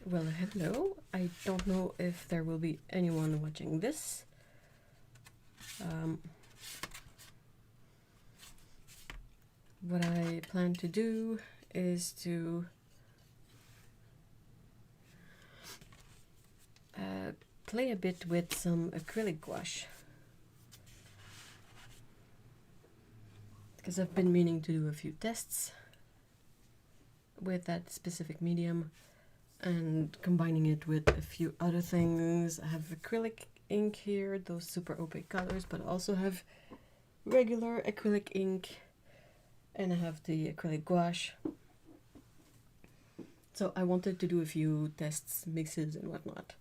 Well, hello. I don't know if there will be anyone watching this. What I plan to do is to play a bit with some acrylic gouache. Because I've been meaning to do a few tests with that specific medium and combining it with a few other things. I have acrylic ink here, those super opaque colors, but I also have regular acrylic ink and I have the acrylic gouache. So I wanted to do a few tests, mixes and whatnot.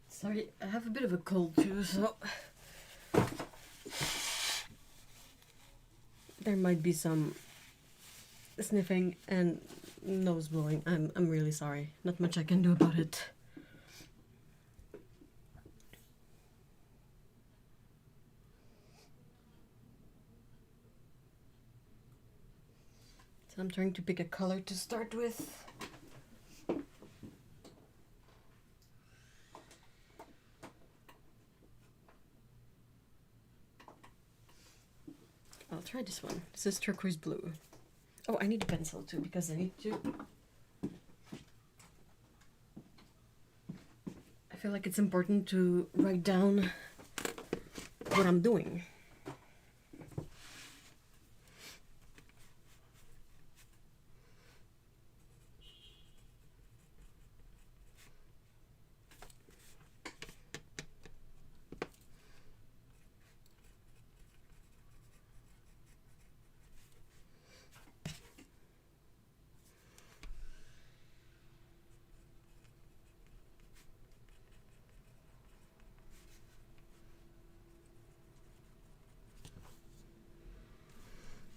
Sorry, I have a bit of a cold too, so there might be some sniffing and nose blowing. I'm really sorry. Not much I can do about it. So I'm trying to pick a color to start with. I'll try this one. This is turquoise blue. Oh, I need a pencil too because I need to... I feel like it's important to write down what I'm doing.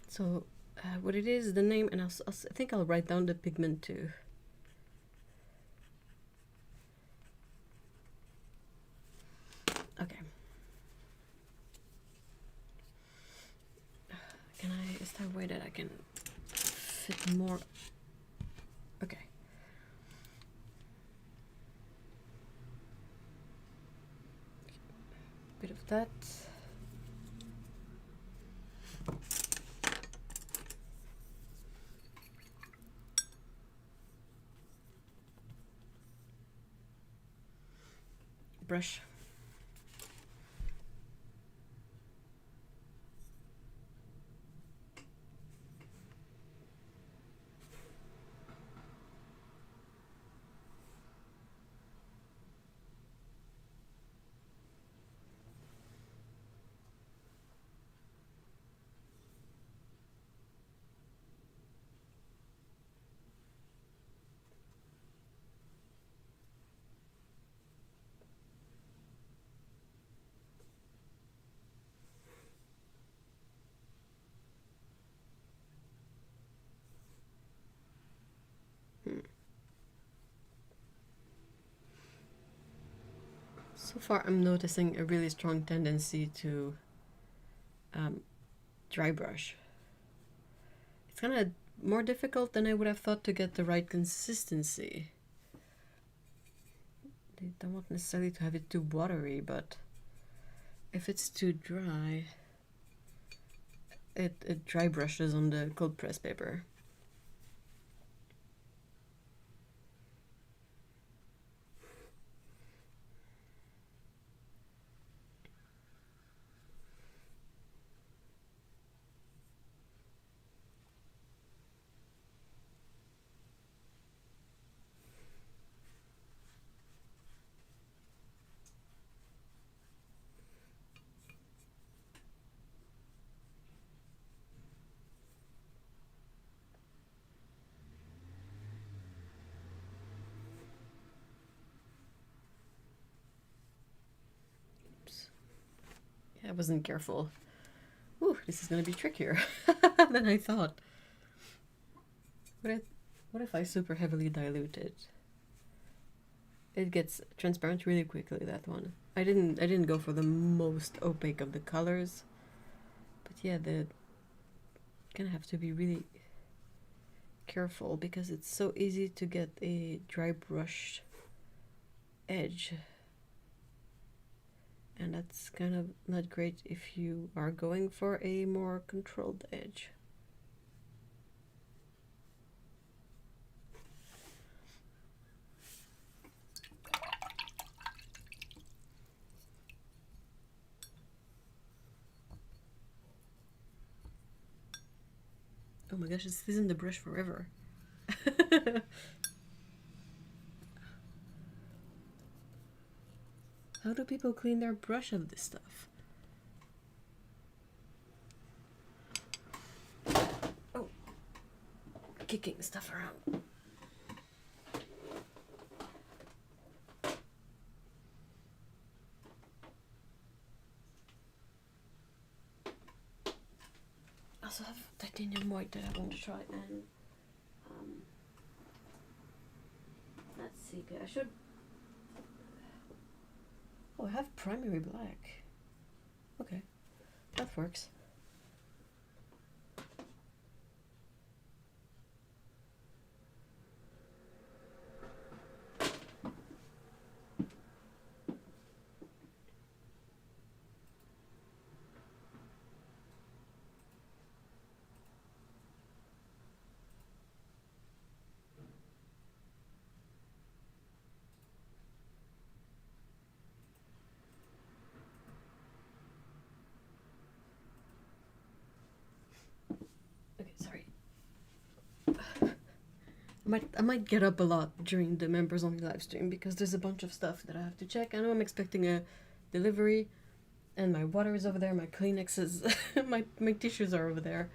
So what it is, the name, and I think I'll write down the pigment too. Okay. Is there a way that I can fit more? Okay. Bit of that. Brush. So far I'm noticing a really strong tendency to dry brush. It's kind of more difficult than I would have thought to get the right consistency. I don't want necessarily to have it too watery, but if it's too dry, it dry brushes on the cold press paper. wasn't careful. Ooh, this is gonna be trickier than I thought. What if I super heavily dilute it? It gets transparent really quickly, that one. I didn't go for the most opaque of the colors. But yeah, gonna have to be really careful because it's so easy to get a dry brush edge. And that's kind of not great if you are going for a more controlled edge. Oh my gosh, this isn't the brush forever. How do people clean their brush of this stuff? Oh, kicking stuff around. I also have titanium white that I want to try, and let's see. I should. Oh, I have primary black. Okay, that works. Okay, sorry. I might get up a lot during the members only live stream because there's a bunch of stuff that I have to check. I know I'm expecting a delivery, and my water is over there, my Kleenexes, my tissues are over there.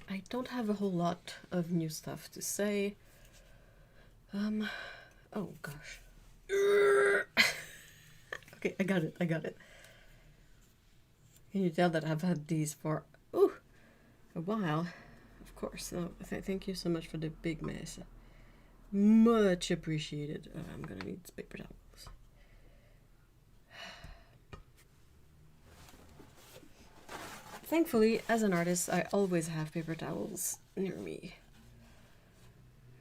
I don't have a whole lot of new stuff to say. Oh gosh. Okay, I got it. Can you tell that I've had these for a while? Of course. No, thank you so much for the big mess. Much appreciated. I'm gonna need paper towels. Thankfully, as an artist, I always have paper towels near me.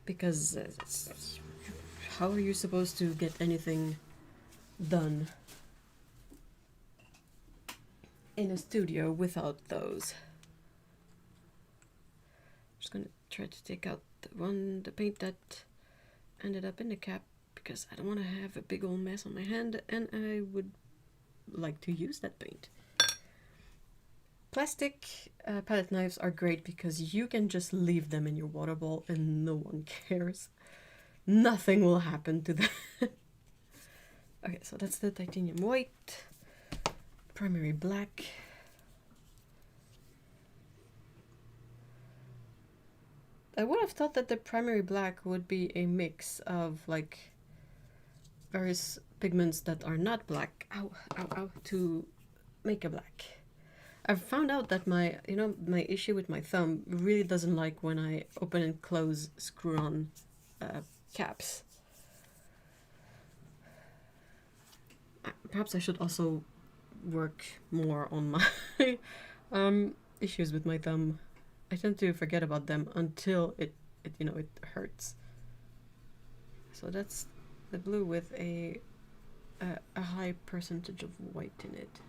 Because how are you supposed to get anything done in a studio without those? Just gonna try to take out the paint that ended up in the cap because I don't want to have a big old mess on my hand, and I would like to use that paint. Plastic palette knives are great because you can just leave them in your water bowl and no one cares. Nothing will happen to them. Okay, so that's the titanium white, primary black. I would have thought that the primary black would be a mix of like various pigments that are not black, to make a black. I've found out that my issue with my thumb really doesn't like when I open and close screw-on caps. Perhaps I should also work more on my issues with my thumb. I tend to forget about them until it hurts. So that's the blue with a high percentage of white in it.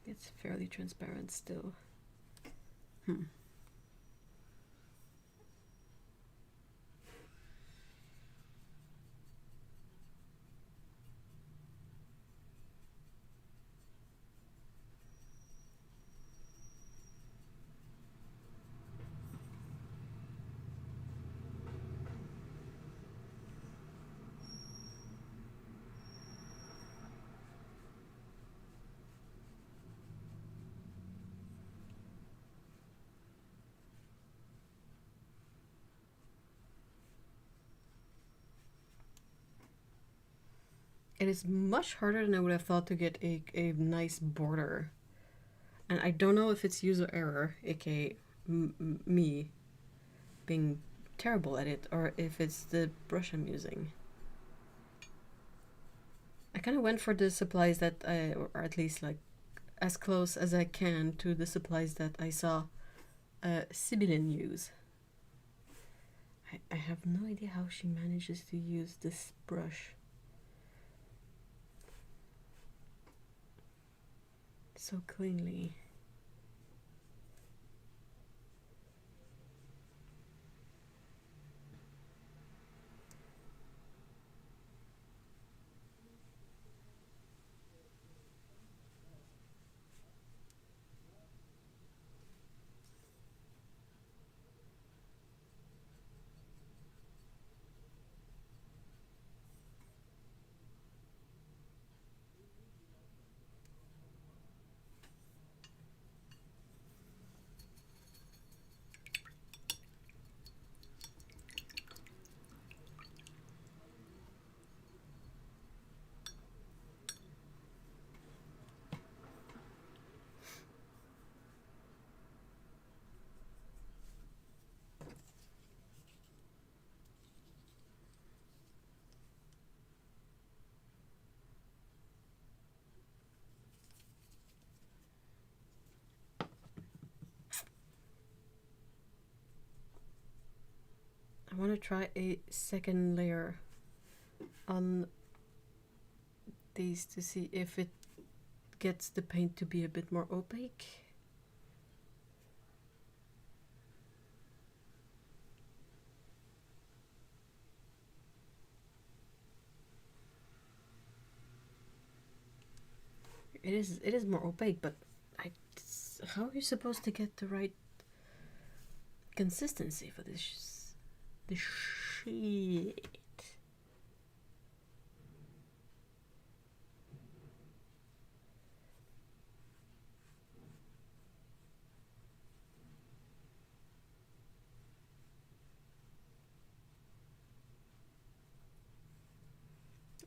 It's fairly transparent still. It is much harder than I would have thought to get a nice border. And I don't know if it's user error, aka me being terrible at it, or if it's the brush I'm using. I kind of went for the supplies that or at least like as close as I can to the supplies that I saw Sibyllin use. I have no idea how she manages to use this brush so cleanly. I want to try a second layer on these to see if it gets the paint to be a bit more opaque. It is more opaque, but how are you supposed to get the right consistency for this shit?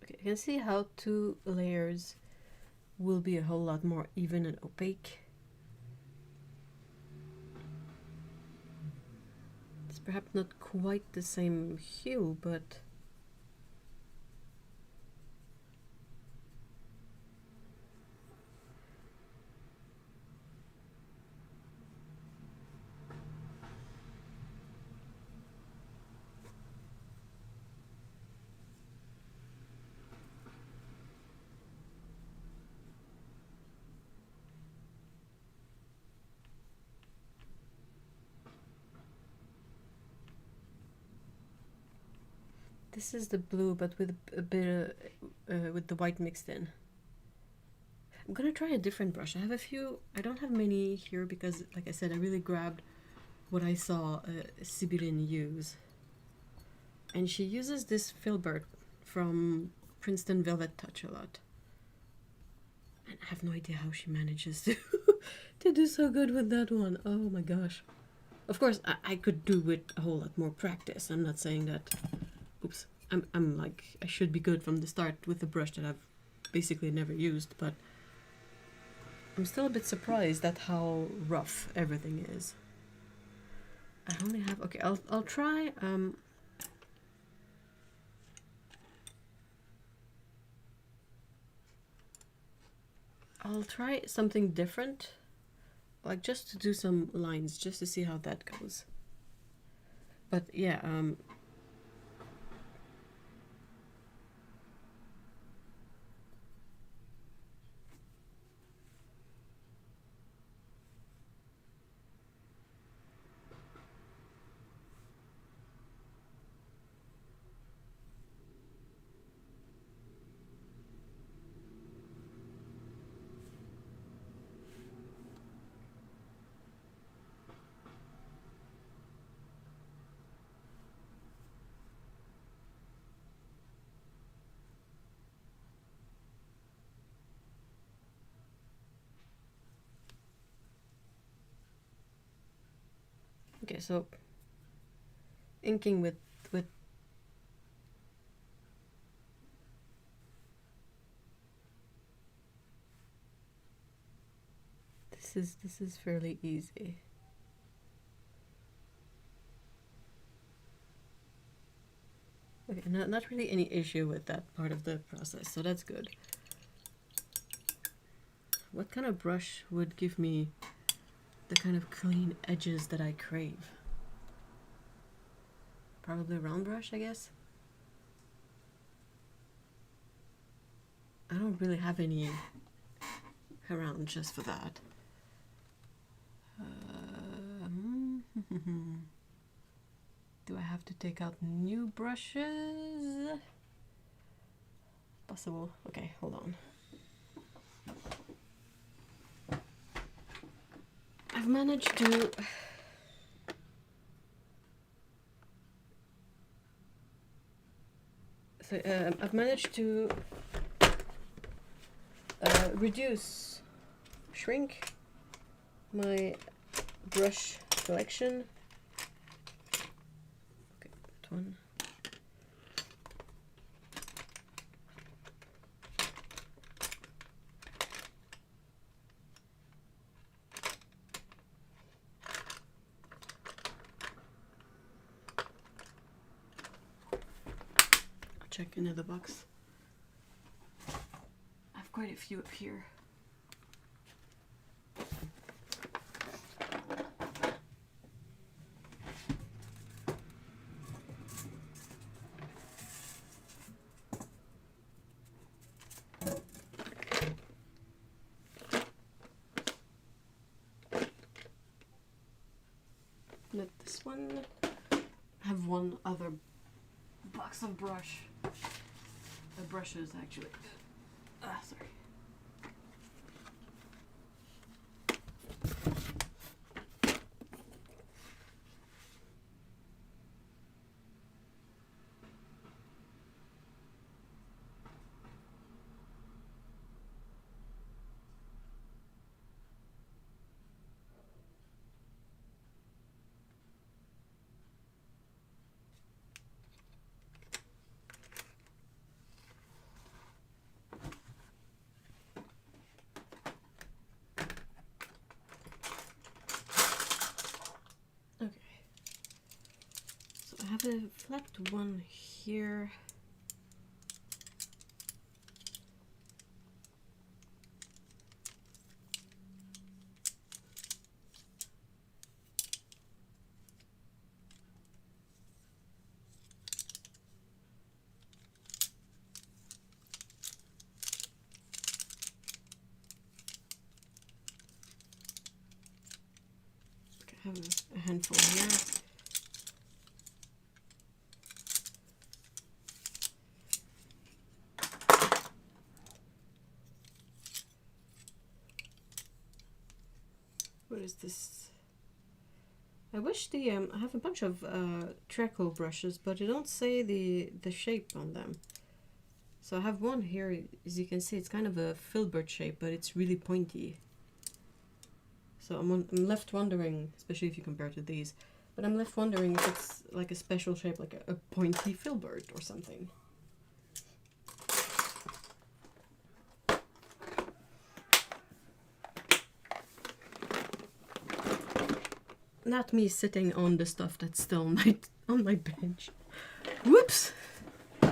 Okay, you can see how 2 layers will be a whole lot more even and opaque. It's perhaps not quite the same hue, but this is the blue, but with a bit with the white mixed in. I'm gonna try a different brush. I have a few. I don't have many here because, like I said, I really grabbed what I saw Sibyllin use. And she uses this filbert from Princeton Velvet Touch a lot. And I have no idea how she manages to do so good with that one. Oh my gosh. Of course, I could do with a whole lot more practice. I'm not saying that. Oops. I'm like, I should be good from the start with a brush that I've basically never used, but I'm still a bit surprised at how rough everything is. I only have, okay, I'll try, I'll try something different, like just to do some lines, just to see how that goes. But yeah, okay, so inking with This is fairly easy. Okay, not really any issue with that part of the process, so that's good. What kind of brush would give me the kind of clean edges that I crave? Probably round brush, I guess. I don't really have any around just for that. Do I have to take out new brushes? Possible. Okay, hold on. I've managed to I've managed to shrink my brush collection. Okay, that one. I'll check another box. I have quite a few up here. Not this one. I have one other box of brushes actually. Sorry. I have a flat one here. Okay, I have a handful here. What is this? I wish I have a bunch of charcoal brushes, but I don't say the shape on them. So I have one here, as you can see, it's kind of a filbert shape, but it's really pointy. So I'm left wondering, especially if you compare to these, but I'm left wondering if it's like a special shape, like a pointy filbert or something. Not me sitting on the stuff that's still on my bench. Whoops! I'm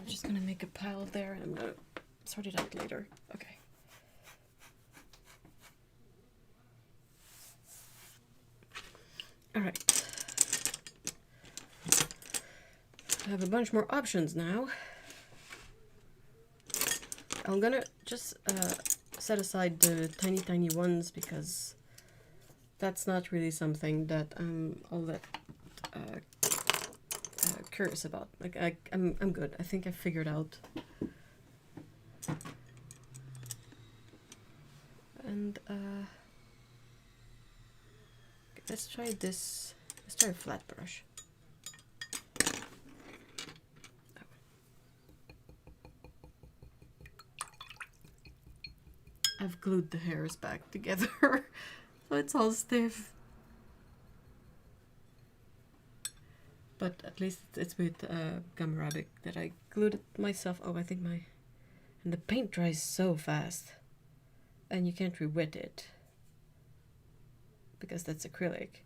just gonna make a pile there and I'm gonna sort it out later. Okay. Alright. I have a bunch more options now. I'm gonna just set aside the tiny ones because that's not really something that I'm all that curious about. Like I'm good. I think I figured out. And let's try this. Let's try a flat brush. I've glued the hairs back together, so it's all stiff. But at least it's with gum arabic that I glued it myself. Oh, I think and the paint dries so fast. and you can't re-wet it because that's acrylic.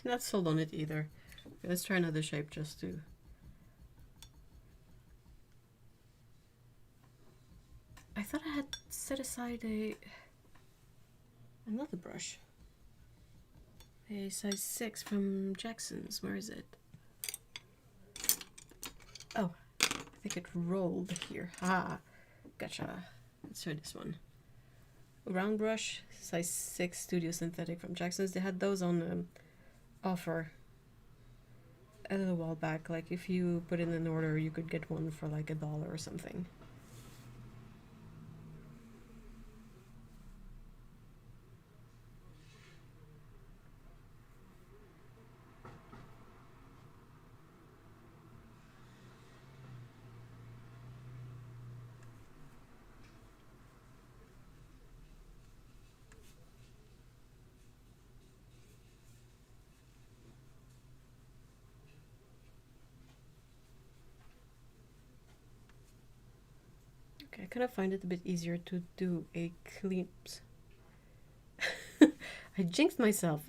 Not sold on it either. Let's try another shape just to... I thought I had set aside another brush. A size 6 from Jackson's. Where is it? Oh, I think it rolled here. Ah, gotcha. Let's try this one. A round brush, size 6 Studio Synthetic from Jackson's. They had those on offer a little while back. Like if you put in an order, you could get one for like $1 or something. Okay, I kind of find it a bit easier to do a clean... I jinxed myself.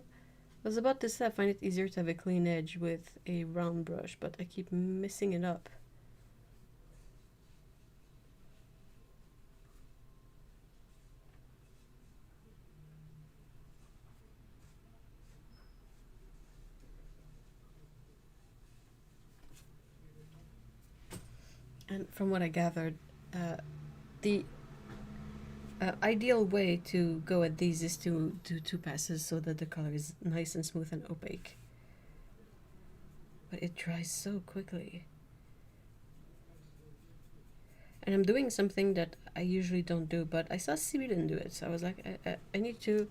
I was about to say I find it easier to have a clean edge with a round brush, but I keep messing it up. And from what I gathered, the ideal way to go at these is to do 2 passes so that the color is nice and smooth and opaque. But it dries so quickly. And I'm doing something that I usually don't do, but I saw Sibylle do it, so I was like, I need to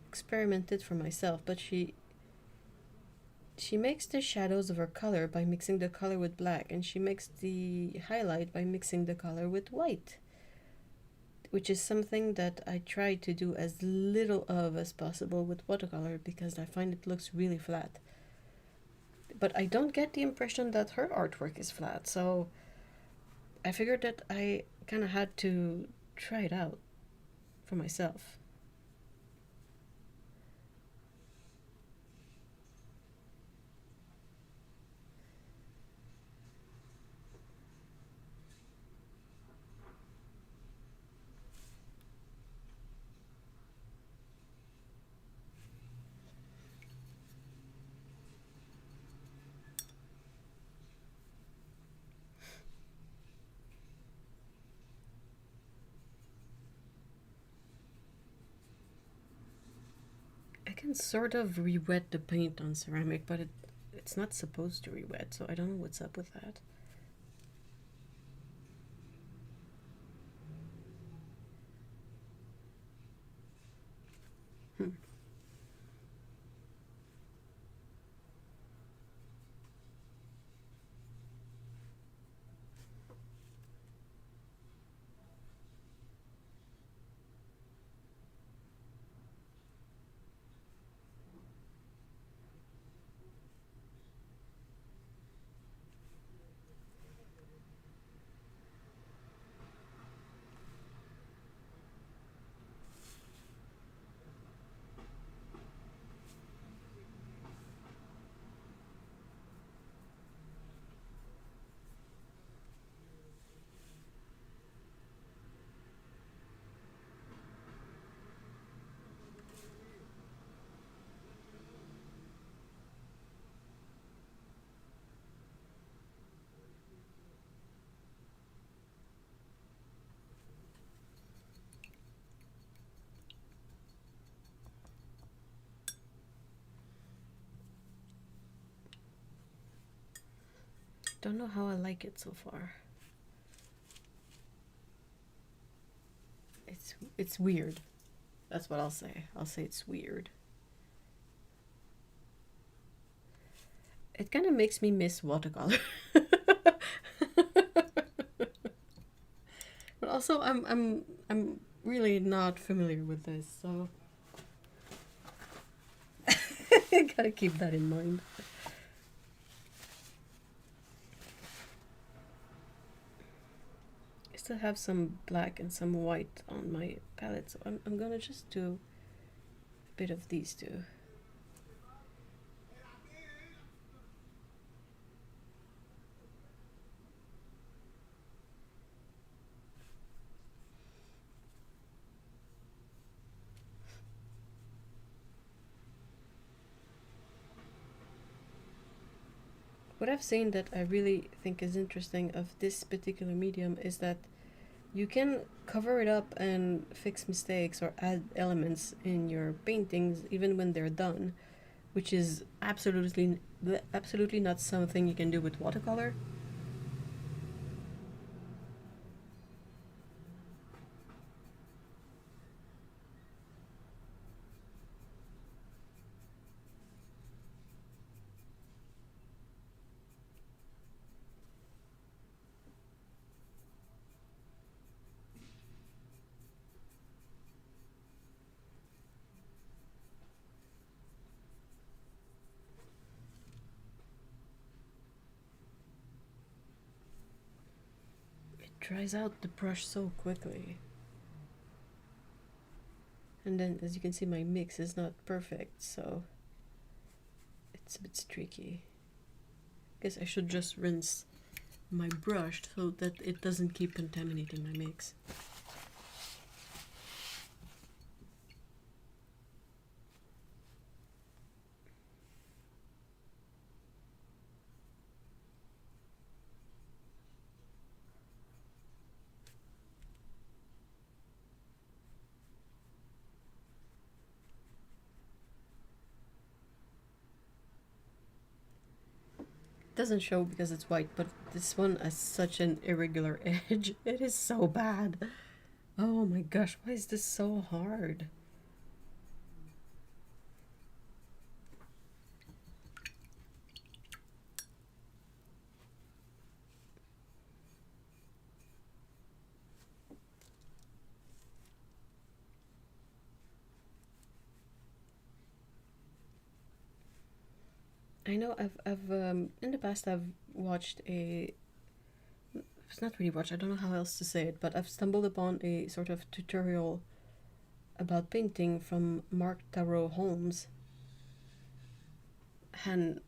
experiment it for myself. But she makes the shadows of her color by mixing the color with black, and she makes the highlight by mixing the color with white, which is something that I try to do as little of as possible with watercolor because I find it looks really flat. But I don't get the impression that her artwork is flat, so I figured that I kind of had to try it out for myself. I can sort of re-wet the paint on ceramic, but it's not supposed to re-wet, so I don't know what's up with that. Don't know how I like it so far. It's weird. That's what I'll say. I'll say it's weird. It kind of makes me miss watercolor. But also I'm really not familiar with this, so gotta keep that in mind. I still have some black and some white on my palette, so I'm gonna just do a bit of these two. What I've seen that I really think is interesting of this particular medium is that you can cover it up and fix mistakes or add elements in your paintings even when they're done, which is absolutely not something you can do with watercolor. It dries out the brush so quickly. And then, as you can see, my mix is not perfect, so it's a bit streaky. I guess I should just rinse my brush so that it doesn't keep contaminating my mix. Doesn't show because it's white, but this one has such an irregular edge. It is so bad. Oh my gosh, why is this so hard? I know I've in the past I've watched a, it's not really watched, I don't know how else to say it, but I've stumbled upon a sort of tutorial about painting from Mark Tarot Holmes, and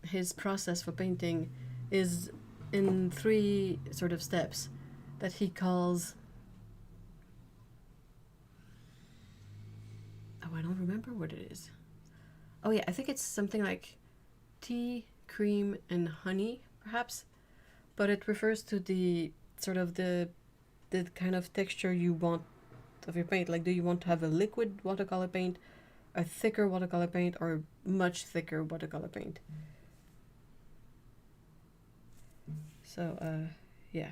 his process for painting is in 3 sort of steps that he calls, oh, I don't remember what it is. Oh yeah, I think it's something like tea, cream, and honey, perhaps. But it refers to the sort of the kind of texture you want of your paint. Like, do you want to have a liquid watercolor paint, a thicker watercolor paint, or much thicker watercolor paint? So, yeah.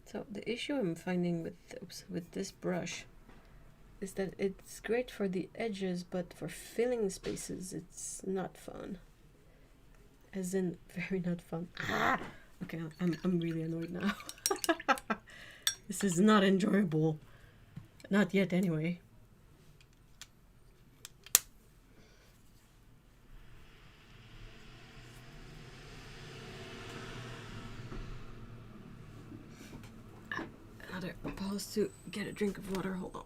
So the issue I'm finding with this brush is that it's great for the edges, but for filling spaces, it's not fun. As in, very not fun. Ah! Okay, I'm really annoyed now. This is not enjoyable. Not yet, anyway. Another pause to get a drink of water. Hold on.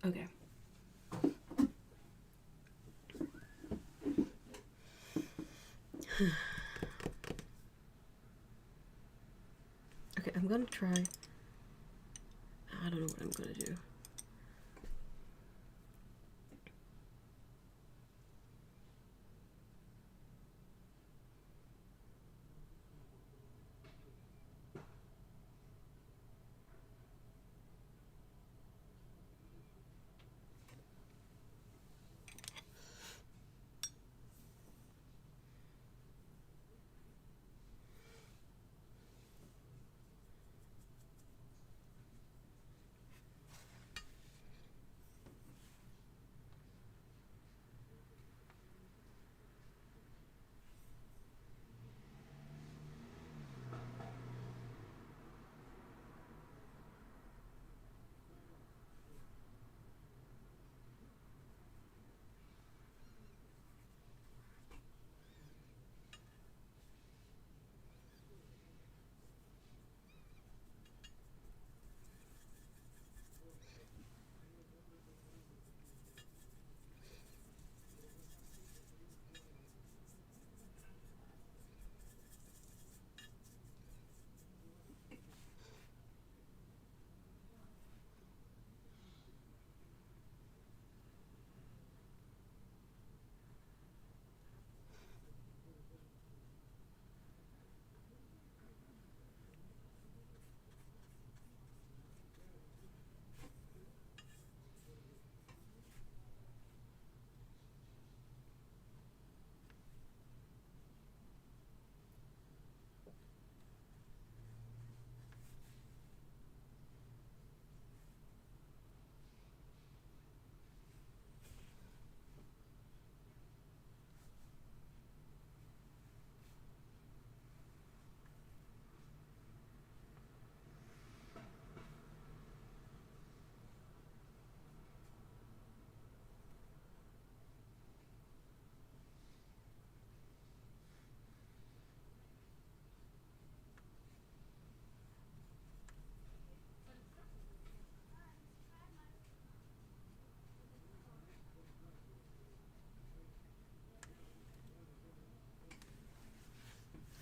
Okay. Okay, I'm gonna try. I don't know what I'm gonna do.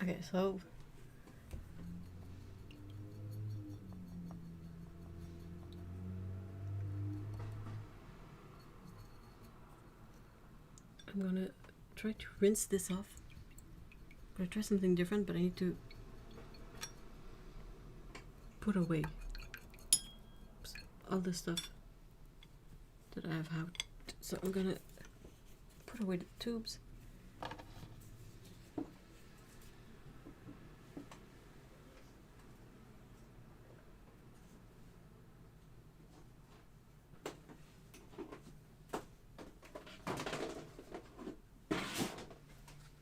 Okay, so I'm gonna try to rinse this off. I'm gonna try something different, but I need to put away all the stuff that I have out. So I'm gonna put away the tubes.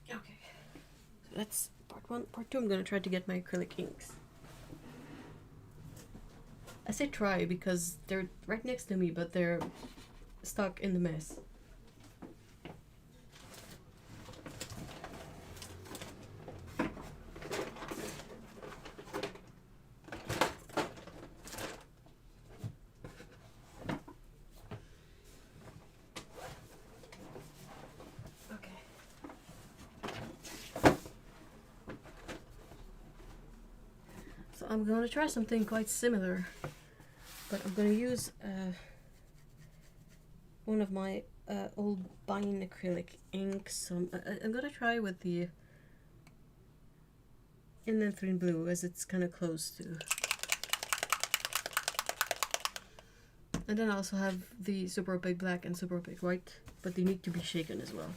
Okay, so that's part one. Part two, I'm gonna try to get my acrylic inks. I say try because they're right next to me, but they're stuck in the mess. So I'm gonna try something quite similar, but I'm gonna use one of my old Bine acrylic inks. So I'm gonna try with the Inland Blue, as it's kind of close to. And then I also have the Super Opaque Black and Super Opaque White, but they need to be shaken as well.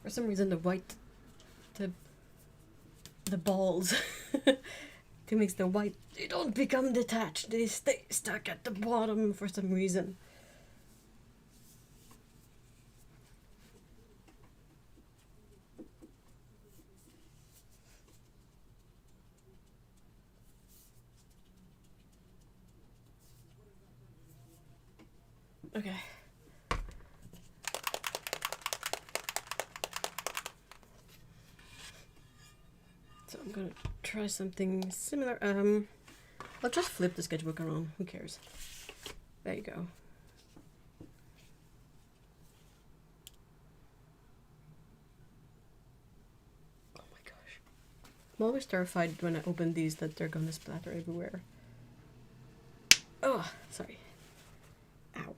For some reason the white, the balls, to make the white, they don't become detached, they stay stuck at the bottom for some reason. Okay. So I'm gonna try something similar. I'll just flip the sketchbook around. Who cares? There you go. Oh my gosh. I'm always terrified when I open these that they're gonna splatter everywhere. Oh, sorry. Ow.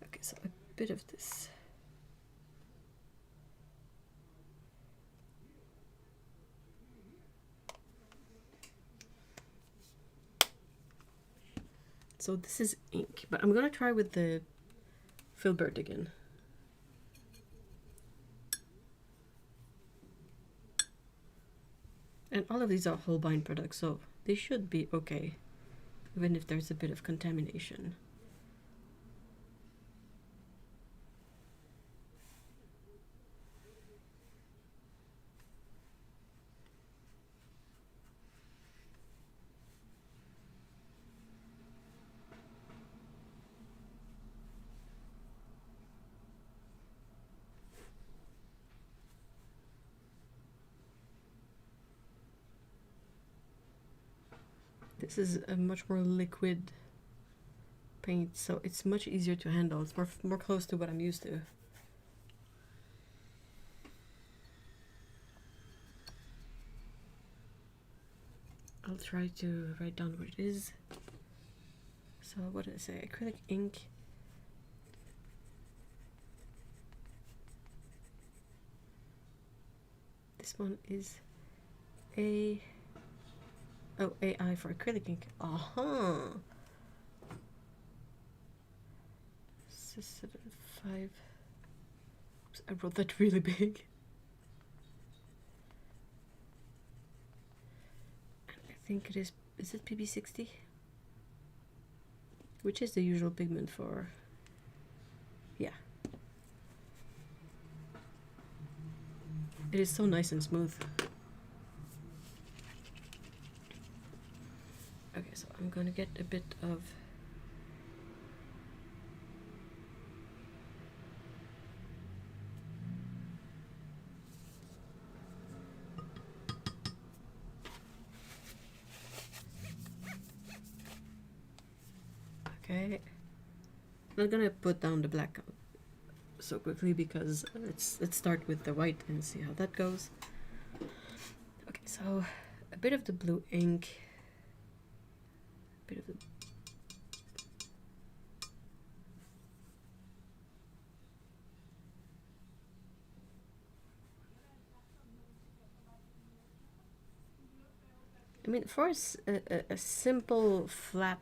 Okay, so a bit of this. So this is ink, but I'm gonna try with the filbert again. And all of these are Holbein products, so they should be okay, even if there's a bit of contamination. This is a much more liquid paint, so it's much easier to handle. It's more close to what I'm used to. I'll try to write down what it is. So what did I say? Acrylic ink. This one is AI for acrylic ink. Uh-huh. 675. Oops, I wrote that really big. I think it is it PB60? Which is the usual pigment for, yeah. It is so nice and smooth. Okay, so I'm gonna get a bit of okay. I'm not gonna put down the black so quickly because let's start with the white and see how that goes. Okay, so a bit of the blue ink, a bit of the I mean, for a simple flat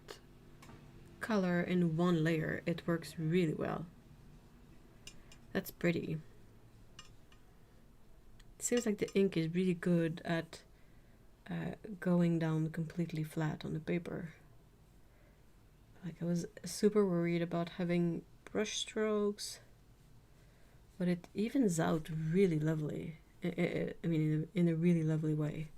color in one layer, it works really well. That's pretty. It seems like the ink is really good at going down completely flat on the paper. Like, I was super worried about having brush strokes, but it evens out really lovely. I mean, in a really lovely way.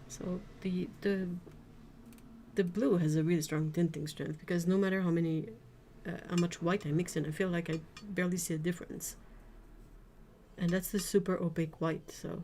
So the blue has a really strong tinting strength because no matter how much white I mix in, I feel like I barely see a difference. And that's the super opaque white, so.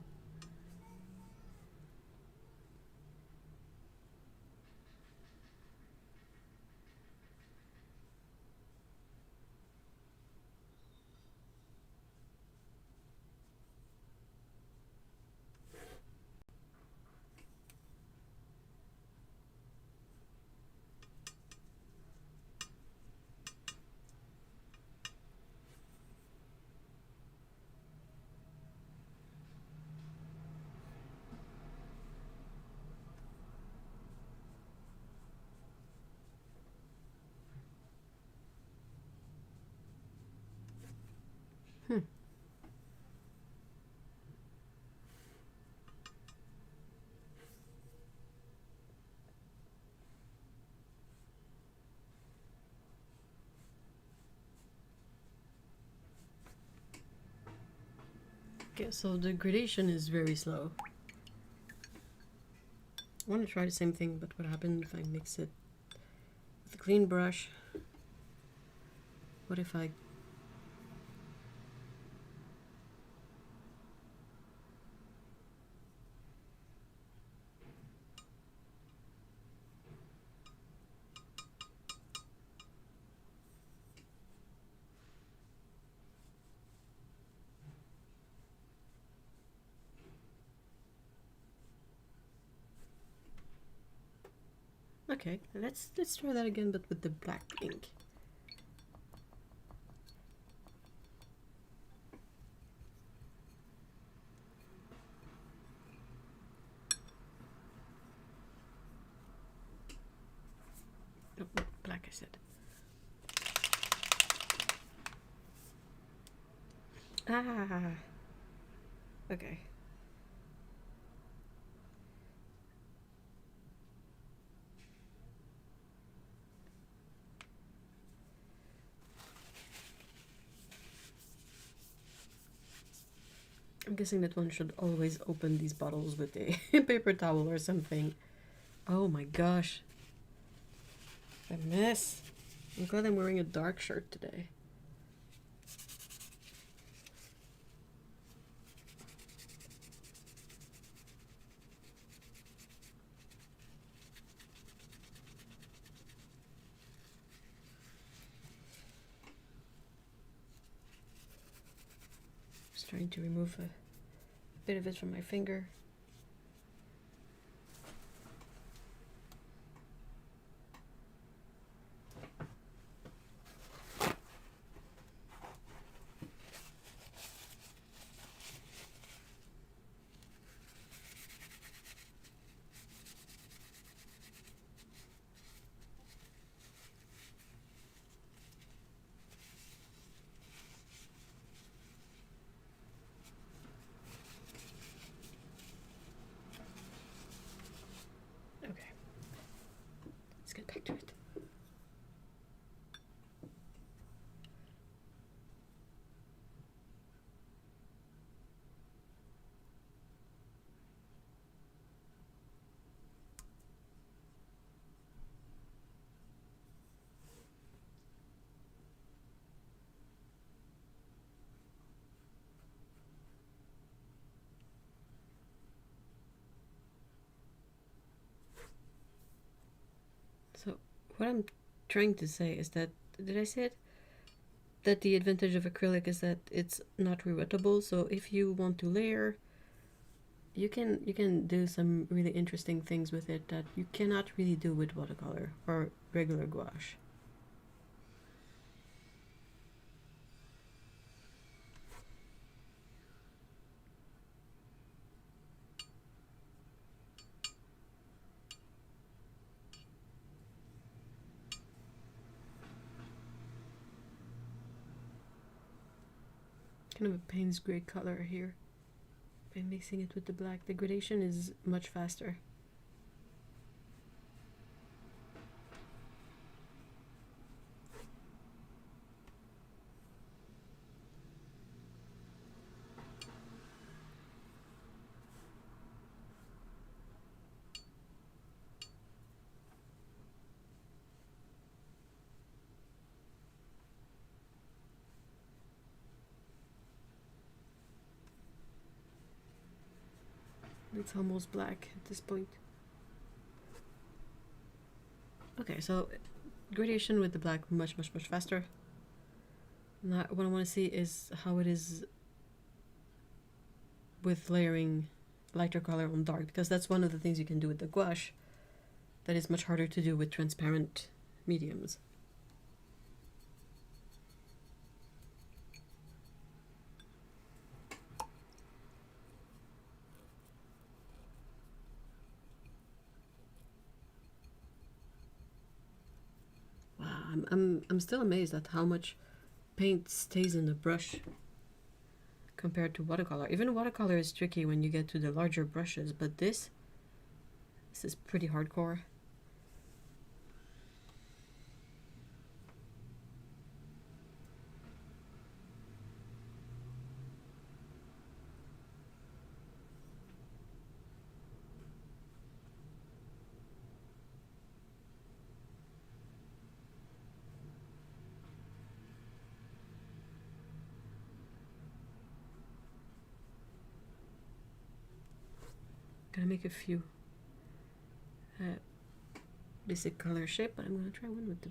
Okay, so the gradation is very slow. I want to try the same thing, but what happens if I mix it with a clean brush? What if I... Okay, let's try that again, but with the black ink. Oh, black, I said. Ah, okay. I'm guessing that one should always open these bottles with a paper towel or something. Oh my gosh. A mess. I'm glad I'm wearing a dark shirt today. Just trying to remove a bit of it from my finger. Okay. Let's get back to it. So what I'm trying to say is that, did I say it? That the advantage of acrylic is that it's not rewettable, so if you want to layer, you can do some really interesting things with it that you cannot really do with watercolor or regular gouache. Kind of a Payne's gray color here. By mixing it with the black, the gradation is much faster. It's almost black at this point. Okay, so gradation with the black much faster. Now what I want to see is how it is with layering lighter color on dark, because that's one of the things you can do with the gouache that is much harder to do with transparent mediums. Wow, I'm still amazed at how much paint stays in the brush compared to watercolor. Even watercolor is tricky when you get to the larger brushes, but this is pretty hardcore. Gonna make a few basic color shape, but I'm gonna try one with the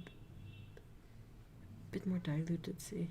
bit more diluted, see.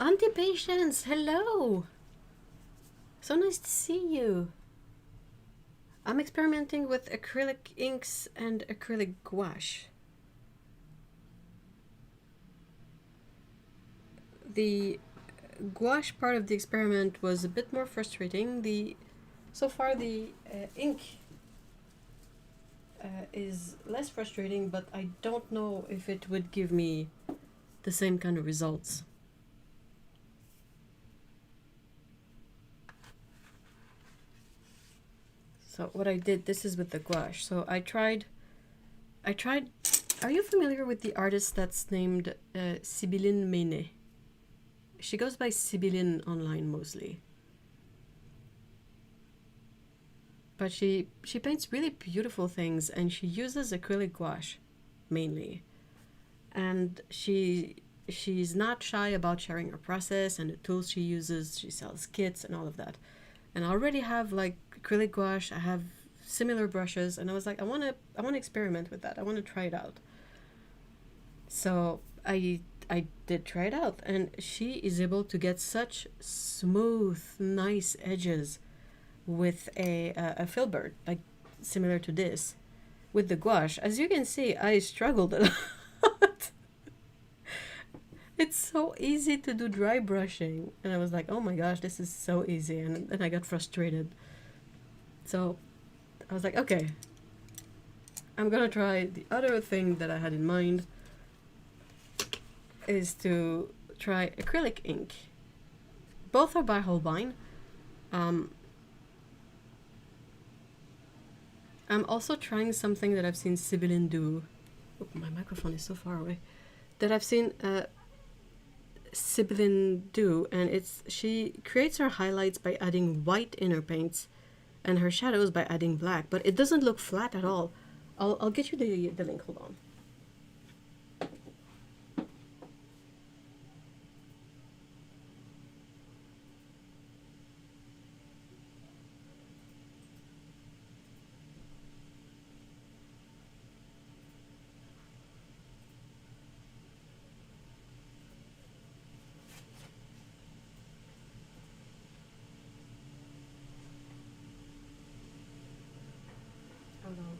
Auntie Patience, hello! So nice to see you. I'm experimenting with acrylic inks and acrylic gouache. The gouache part of the experiment was a bit more frustrating. So far the ink is less frustrating, but I don't know if it would give me the same kind of results. So what I did, this is with the gouache. So I tried, are you familiar with the artist that's named Sibylline Meynet? She goes by Sibylline online mostly. But she paints really beautiful things, and she uses acrylic gouache mainly. And she's not shy about sharing her process and the tools she uses. She sells kits and all of that. And I already have like acrylic gouache. I have similar brushes, and I was like, I want to experiment with that. I want to try it out. So I did try it out, and she is able to get such smooth, nice edges with a filbert, like similar to this, with the gouache. As you can see, I struggled a lot. It's so easy to do dry brushing, and I was like, oh my gosh, this is so easy, and I got frustrated. So I was like, okay, I'm gonna try the other thing that I had in mind, is to try acrylic ink. Both are by Holbein. I'm also trying something that I've seen Sibylline do Oh, my microphone is so far away. That I've seen Sibyllin do, and she creates her highlights by adding white in her paints, and her shadows by adding black. But it doesn't look flat at all. I'll get you the link. Hold on. Hold on.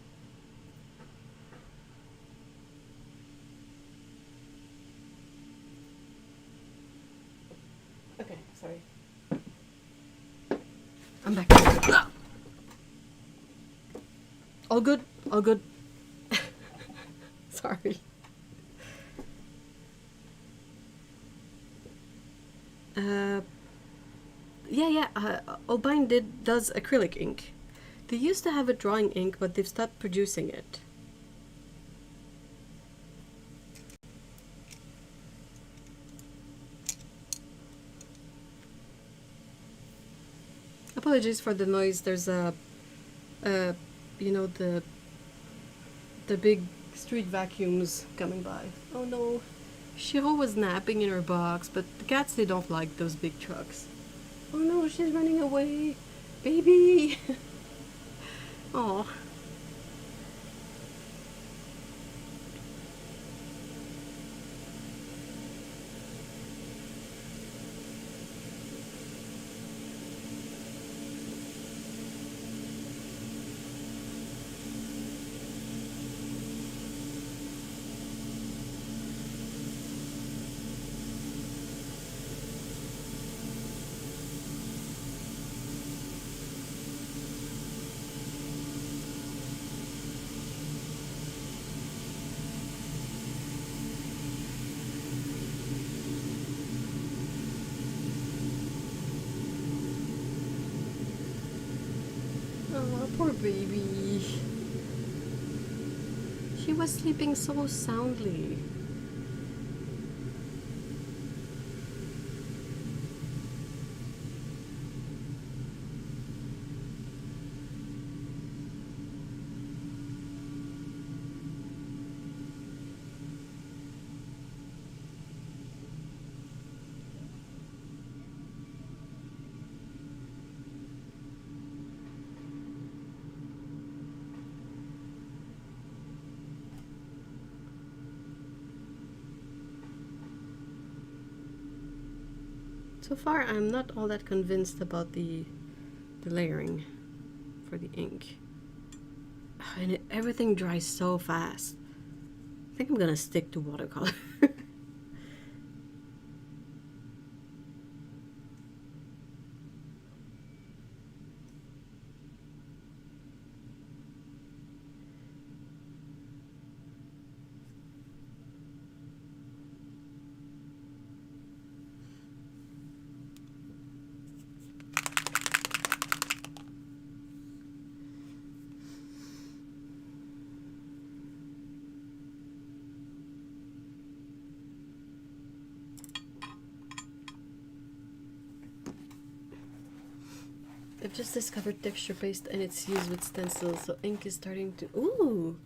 Okay, sorry. I'm back. All good, all good. Sorry. Yeah. Albine does acrylic ink. They used to have a drawing ink, but they've stopped producing it. Apologies for the noise. There's you know, the big street vacuums coming by. Oh no. Shiro was napping in her box, but the cats, they don't like those big trucks. Oh no, she's running away. Baby. Oh. Oh, poor baby. She was sleeping so soundly. So far, I'm not all that convinced about the layering for the ink. And everything dries so fast. I think I'm gonna stick to watercolor. I've just discovered texture paste and it's used with stencils, so ink is starting to... Ooh!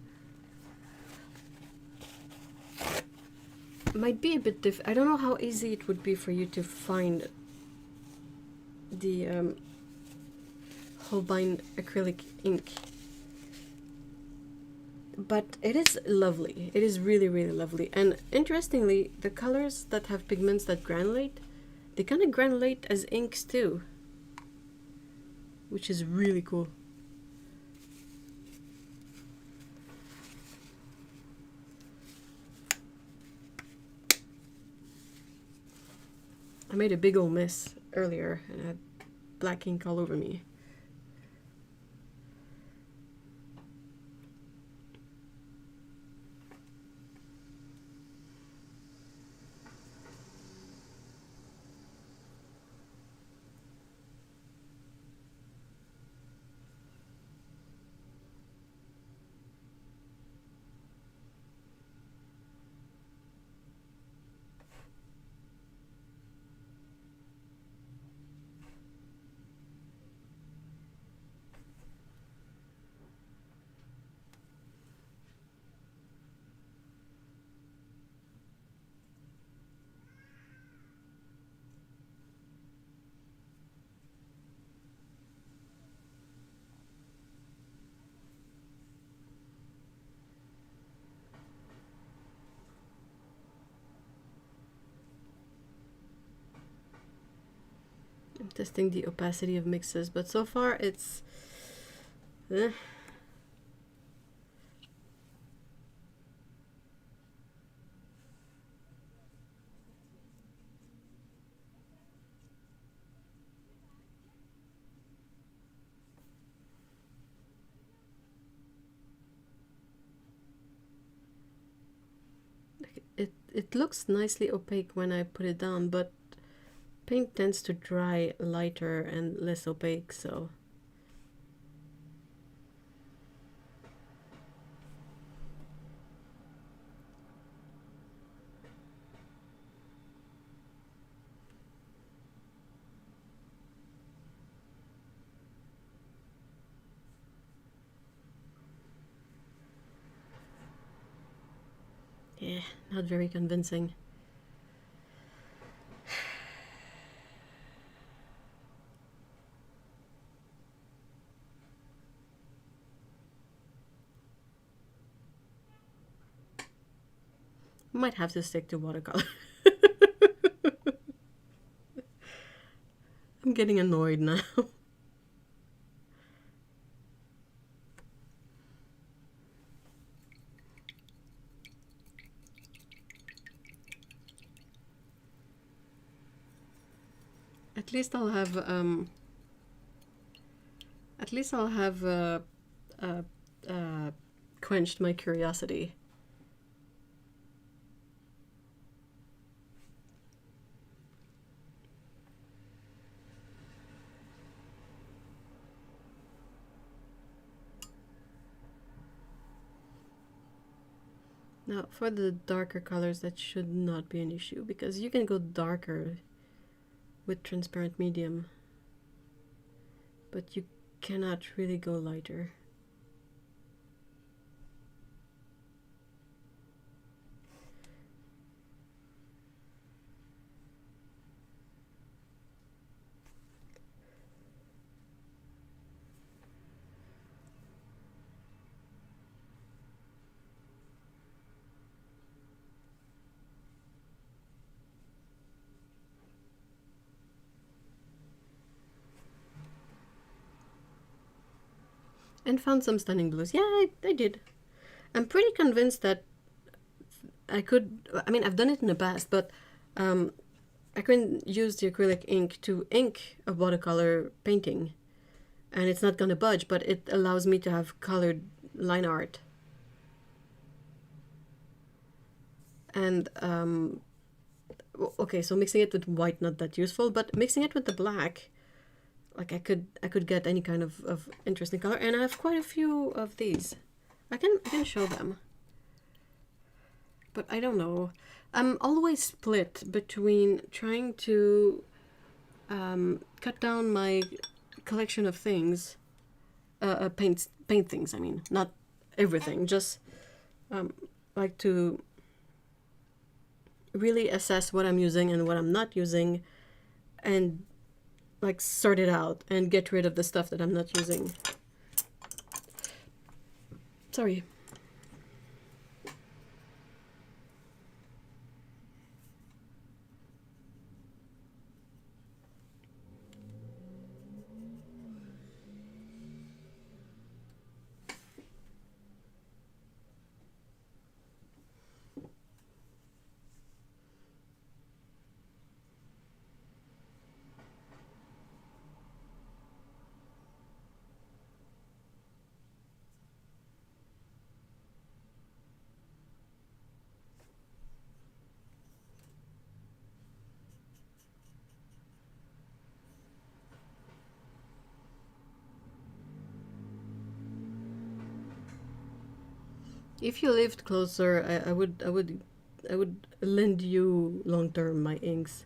Might be a bit I don't know how easy it would be for you to find the Holbein acrylic ink. But it is lovely. It is really, really lovely. And interestingly, the colors that have pigments that granulate, they kind of granulate as inks too, which is really cool. I made a big ol' mess earlier and I had black ink all over me. testing the opacity of mixes, but so far it's it looks nicely opaque when I put it down, but paint tends to dry lighter and less opaque, so yeah, not very convincing. Might have to stick to watercolor. I'm getting annoyed now. At least I'll have quenched my curiosity. Now, for the darker colors, that should not be an issue, because you can go darker with transparent medium, but you cannot really go lighter. And found some stunning blues. Yeah, I did. I'm pretty convinced that I could, I mean, I've done it in the past, but I can use the acrylic ink to ink a watercolor painting, and it's not gonna budge, but it allows me to have colored line art. And okay, so mixing it with white, not that useful, but mixing it with the black, like I could get any kind of interesting color, and I have quite a few of these. I can show them, but I don't know. I'm always split between trying to cut down my collection of things, paint things. I mean, not everything. Just like to really assess what I'm using and what I'm not using, and like sort it out and get rid of the stuff that I'm not using. Sorry. If you lived closer, I would lend you long term my inks.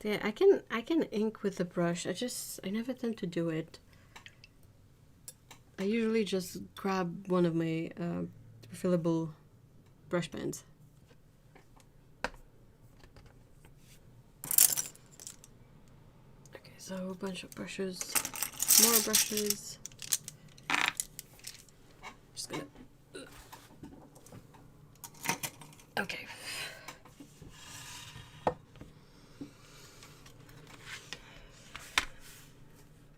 Yeah, I can ink with the brush. I never tend to do it. I usually just grab one of my refillable brush pens. Okay, so a bunch of brushes, more brushes. gonna... Okay.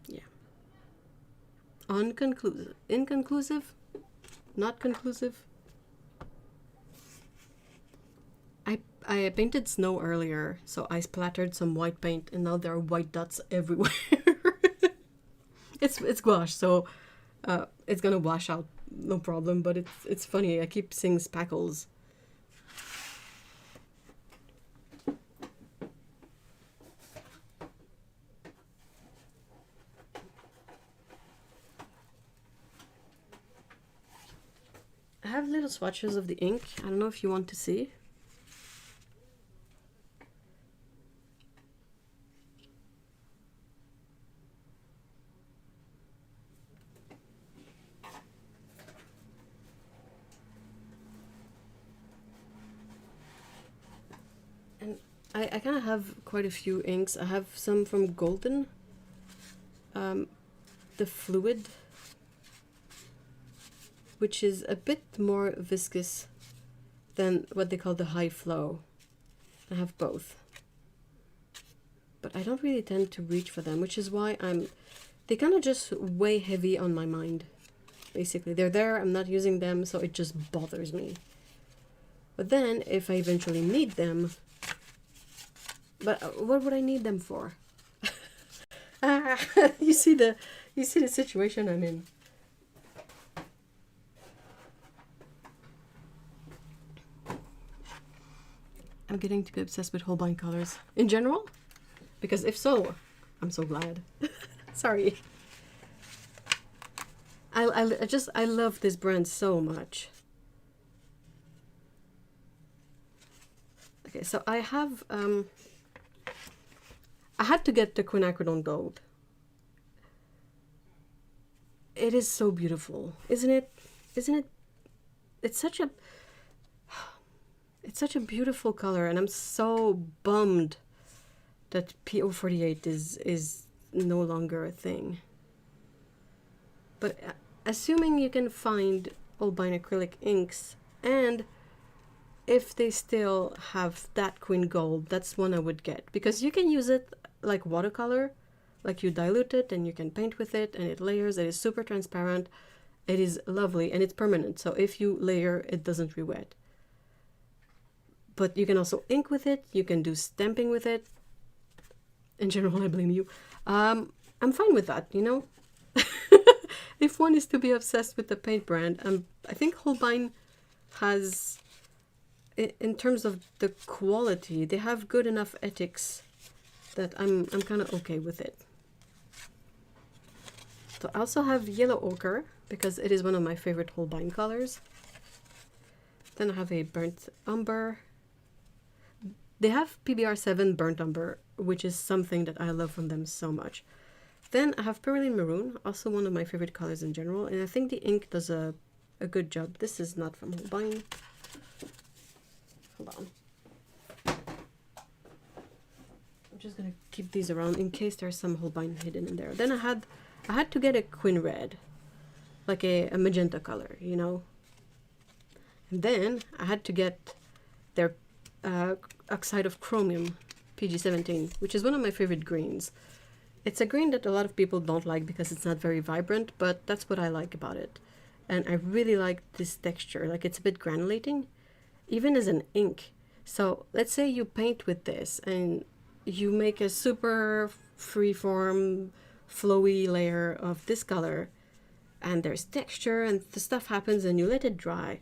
Yeah. Unconclusive. Inconclusive? Not conclusive? I painted snow earlier, so I splattered some white paint and now there are white dots everywhere. It's gouache, so it's gonna wash out, no problem, but it's funny, I keep seeing spackles. I have little swatches of the ink. I don't know if you want to see. And I kind of have quite a few inks. I have some from Golden. The Fluid, which is a bit more viscous than what they call the High Flow. I have both. But I don't really tend to reach for them, which is why they kind of just weigh heavy on my mind. Basically, they're there, I'm not using them, so it just bothers me. But then, if I eventually need them, but what would I need them for? You see the situation I'm in. I'm getting to be obsessed with Holbein colors in general, because if so, I'm so glad. Sorry. I love this brand so much. Okay, so I have I had to get the quinacridone gold. It is so beautiful, isn't it? Isn't it? It's such a beautiful color, and I'm so bummed that PO48 is no longer a thing. But assuming you can find Holbein acrylic inks, and if they still have that quin gold, that's one I would get, because you can use it like watercolor, like you dilute it and you can paint with it and it layers. It is super transparent, it is lovely, and it's permanent, so if you layer it doesn't re-wet. But you can also ink with it, you can do stamping with it. In general, I blame you. I'm fine with that, you know. If one is to be obsessed with the paint brand, I think Holbein has, in terms of the quality, they have good enough ethics that I'm kind of okay with it. So I also have yellow ochre, because it is one of my favorite Holbein colors. Then I have a burnt umber. They have PBR7 burnt umber, which is something that I love from them so much. Then I have Perylene Maroon, also one of my favorite colors in general, and I think the ink does a good job. This is not from Holbein. Hold on. I'm just gonna keep these around in case there's some Holbein hidden in there. Then I had to get a quin red, like a magenta color, you know. And then I had to get their oxide of chromium, PG17, which is one of my favorite greens. It's a green that a lot of people don't like because it's not very vibrant, but that's what I like about it. And I really like this texture, like it's a bit granulating, even as an ink. So let's say you paint with this and you make a super freeform, flowy layer of this color, and there's texture and the stuff happens and you let it dry.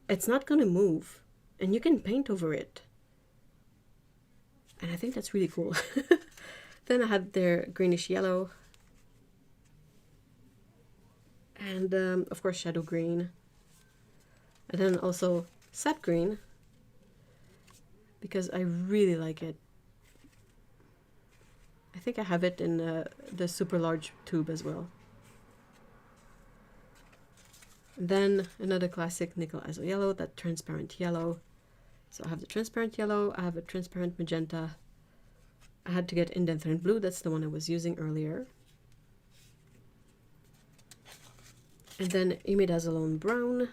It's not gonna move, and you can paint over it. And I think that's really cool. Then I had their greenish yellow. And of course shadow green. And then also sap green, because I really like it. I think I have it in the super large tube as well. And then another classic nickel azo yellow, that transparent yellow. So I have the transparent yellow, I have a transparent magenta. I had to get indenthrine blue, that's the one I was using earlier. And then imidazolone brown.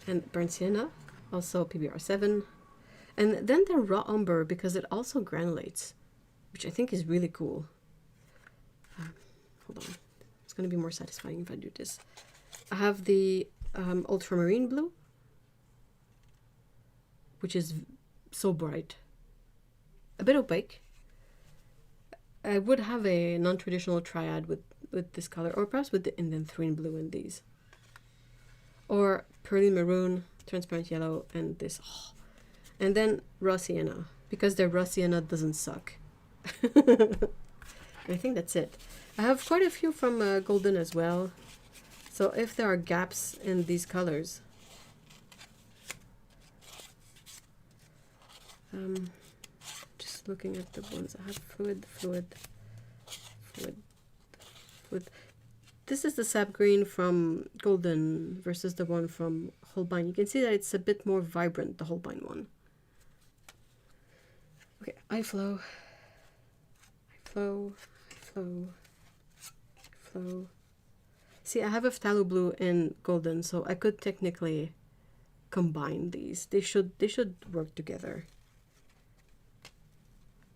And burnt sienna, also PBR7. And then the raw umber, because it also granulates, which I think is really cool. Hold on, it's going to be more satisfying if I do this. I have the ultramarine blue, which is so bright, a bit opaque. I would have a non-traditional triad with this color, or perhaps with the indanthrene blue in these. Or pearly maroon, transparent yellow, and this. Oh. And then raw sienna, because the raw sienna doesn't suck. I think that's it. I have quite a few from golden as well. So if there are gaps in these colors, just looking at the ones I have, fluid. This is the sap green from golden versus the one from Holbein. You can see that it's a bit more vibrant, the Holbein one. Okay, eye flow. See, I have a phthalo blue in golden, so I could technically combine these. They should work together.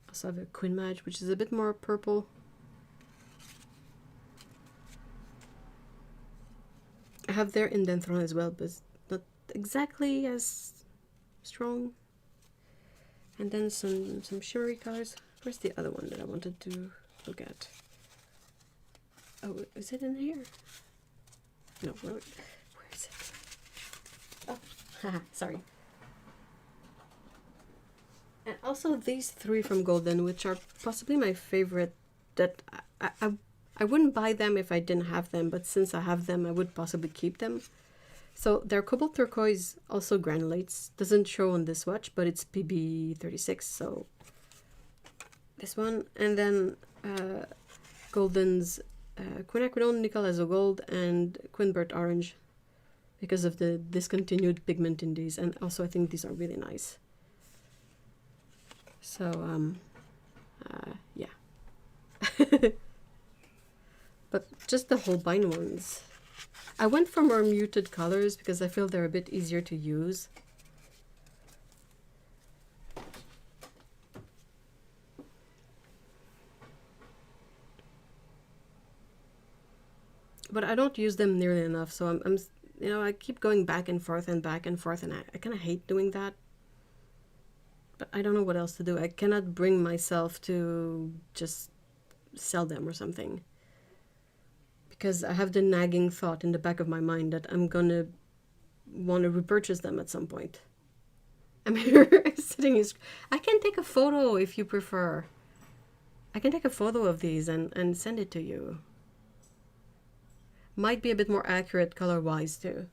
Also have a Queen Maj, which is a bit more purple. I have their indanthrone as well, but it's not exactly as strong. And then some shimmery colors. Where's the other one that I wanted to look at? Oh, is it in here? No, where is it? Oh, haha, sorry. And also these three from Golden, which are possibly my favorite, that I wouldn't buy them if I didn't have them, but since I have them, I would possibly keep them. So their cobalt turquoise also granulates. Doesn't show on this watch, but it's PB36, so this one. And then Golden's quinacridone, nickel azo gold, and quinbert orange, because of the discontinued pigment in these. And also I think these are really nice. So yeah. But just the Holbein ones. I went for more muted colors because I feel they're a bit easier to use. But I don't use them nearly enough, so I'm you know, I keep going back and forth, and I kind of hate doing that. But I don't know what else to do. I cannot bring myself to just sell them or something, because I have the nagging thought in the back of my mind that I'm gonna want to repurchase them at some point. I'm here sitting here. I can take a photo if you prefer. I can take a photo of these and send it to you. Might be a bit more accurate color-wise too.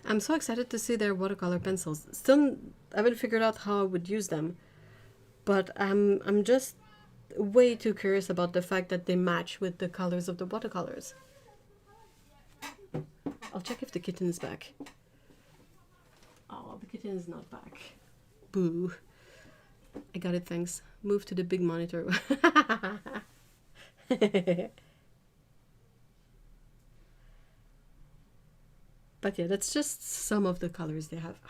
I'm so excited to see their watercolor pencils. Still haven't figured out how I would use them, but I'm just way too curious about the fact that they match with the colors of the watercolors. I'll check if the kitten is back. Oh, the kitten is not back. Boo. I got it, thanks. Move to the big monitor. But yeah, that's just some of the colors they have. Ow.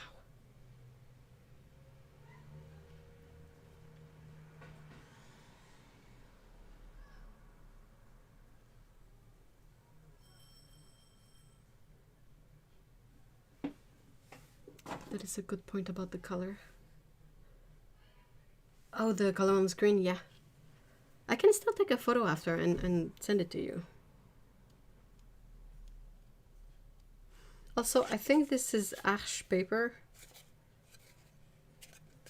That is a good point about the color. Oh, the color on the screen, yeah. I can still take a photo after and send it to you. Also, I think this is Arche paper,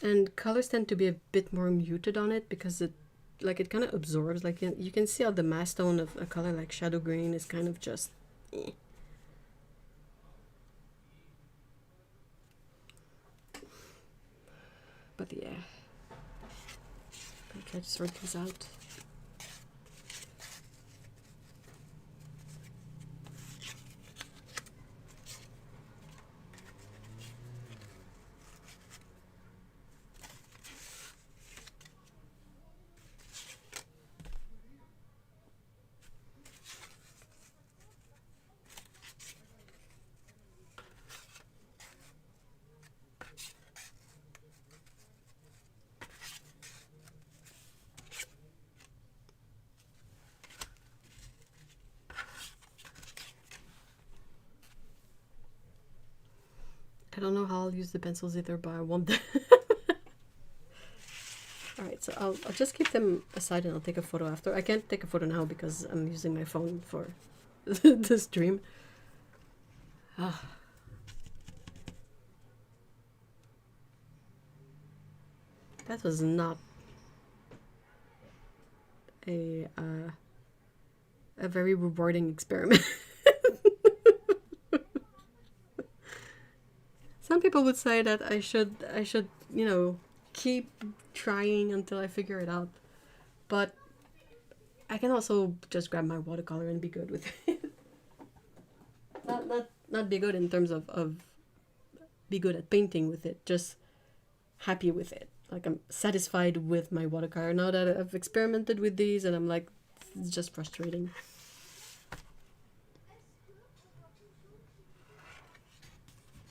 and colors tend to be a bit more muted on it because it kind of absorbs. Like you can see how the mass tone of a color like shadow green is kind of just eh. But yeah, I'm Try to sort these out. I don't know how I'll use the pencils either, but I want them. Alright, so I'll just keep them aside and I'll take a photo after. I can't take a photo now because I'm using my phone for the stream. Ah. That was not a very rewarding experiment. Some people would say that I should, you know, keep trying until I figure it out. But I can also just grab my watercolor and be good with it. not be good in terms of be good at painting with it, just happy with it. Like I'm satisfied with my watercolor now that I've experimented with these and I'm like, it's just frustrating.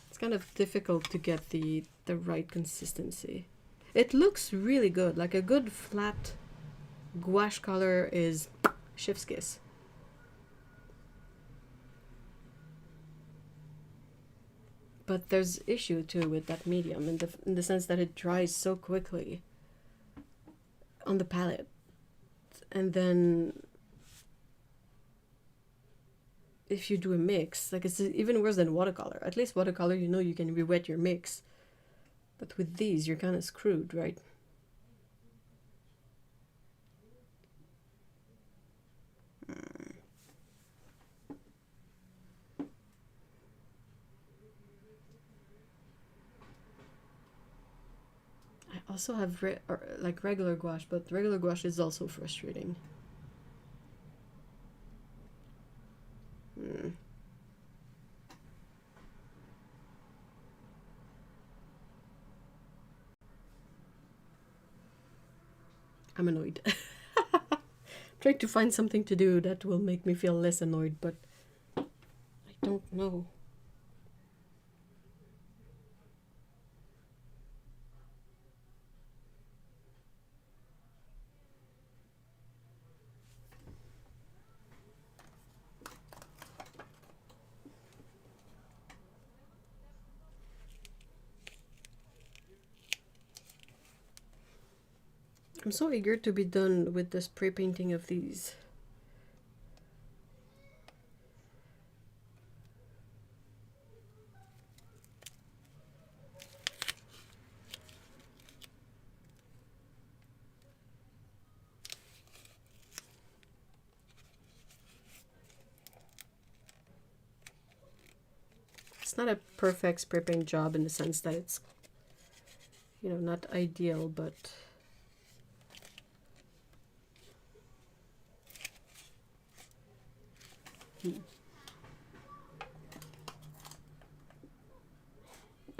It's kind of difficult to get the right consistency. It looks really good, like a good flat gouache color is chef's kiss. But there's issue too with that medium in the sense that it dries so quickly on the palette. And then if you do a mix, like it's even worse than watercolor. At least watercolor, you know, you can re-wet your mix. But with these, you're kind of screwed, right? I also have like regular gouache, but regular gouache is also frustrating. I'm annoyed. Trying to find something to do that will make me feel less annoyed, but I don't know. I'm so eager to be done with the spray painting of these. It's not a perfect spray paint job in the sense that it's, you know, not ideal, but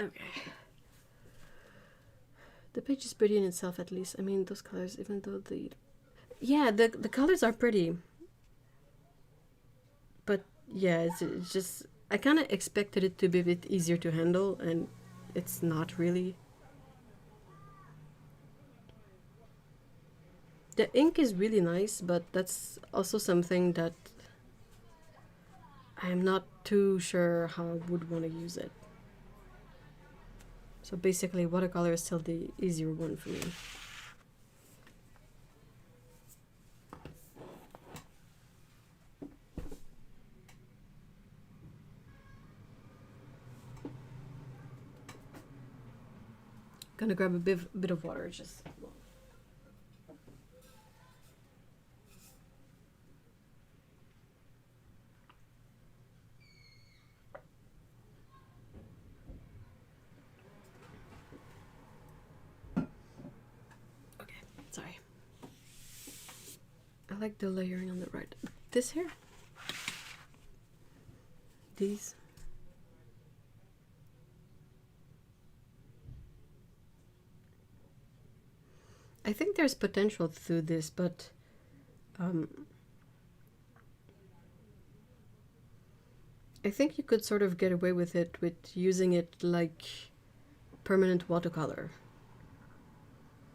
okay. The page is pretty in itself, at least. I mean, those colors, even though yeah, the colors are pretty, but yeah, it's just, I kind of expected it to be a bit easier to handle, and it's not really. The ink is really nice, but that's also something that I'm not too sure how I would want to use it. So basically, watercolor is still the easier one for me. Gonna grab a bit of water, just. Okay, sorry. I like the layering on the right. This here? These? I think there's potential through this, but I think you could sort of get away with it with using it like permanent watercolor.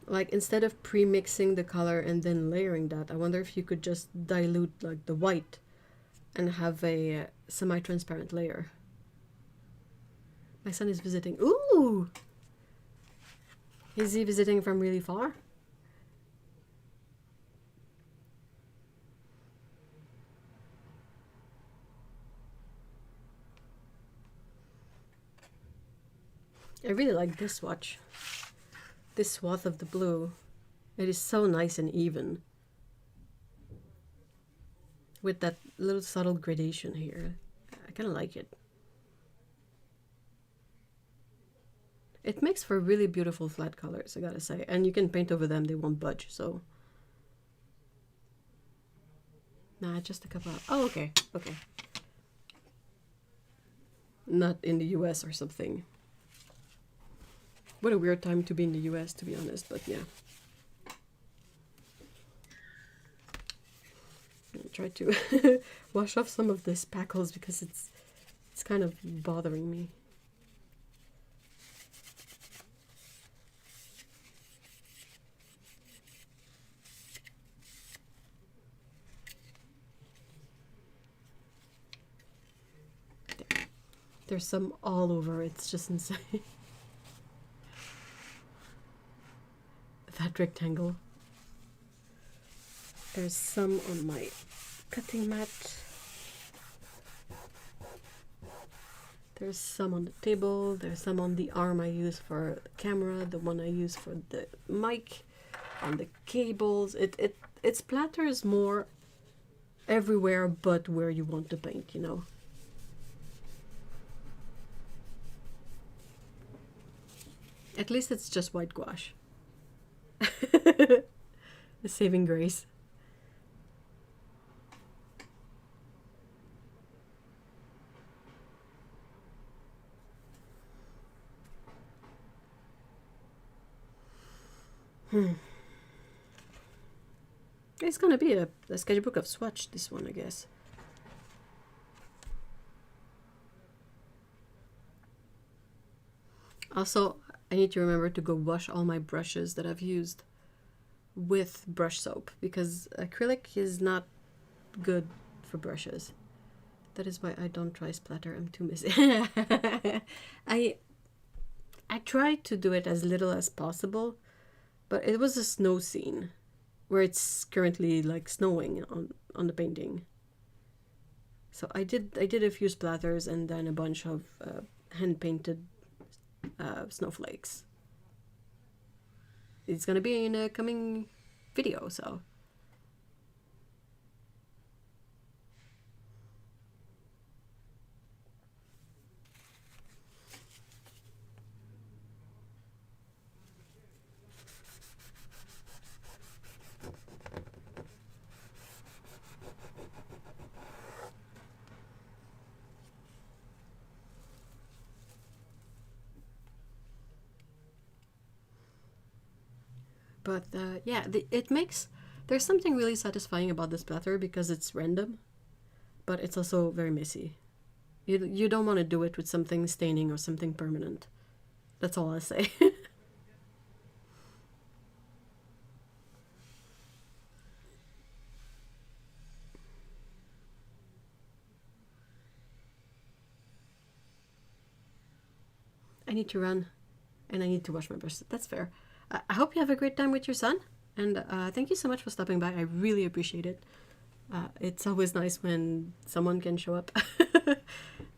Like instead of pre-mixing the color and then layering that, I wonder if you could just dilute like the white and have a semi-transparent layer. My son is visiting. Ooh! Is he visiting from really far? I really like this swatch. This swath of the blue. It is so nice and even. With that little subtle gradation here. I kind of like it. It makes for really beautiful flat colors, I gotta say. And you can paint over them, they won't budge, so. Nah, just a couple of... Oh, okay, okay. Not in the US or something. What a weird time to be in the US, to be honest, but yeah. I'll try to wash off some of the spackles because it's kind of bothering me. There's some all over, it's just insane. That rectangle. There's some on my cutting mat. There's some on the table. There's some on the arm I use for the camera, the one I use for the mic, on the cables. It splatters more everywhere but where you want to paint, you know. At least it's just white gouache. The saving grace. It's gonna be a sketchbook of swatch, this one, I guess. Also, I need to remember to go wash all my brushes that I've used with brush soap, because acrylic is not good for brushes. That is why I don't try splatter. I'm too messy. I try to do it as little as possible, but it was a snow scene where it's currently like snowing on the painting. So I did a few splatters and then a bunch of hand painted snowflakes. It's gonna be in a coming video, so. But yeah, there's something really satisfying about the splatter because it's random, but it's also very messy. You don't want to do it with something staining or something permanent. That's all I say. I need to run and I need to wash my brushes. That's fair. I hope you have a great time with your son, and thank you so much for stopping by. I really appreciate it. It's always nice when someone can show up.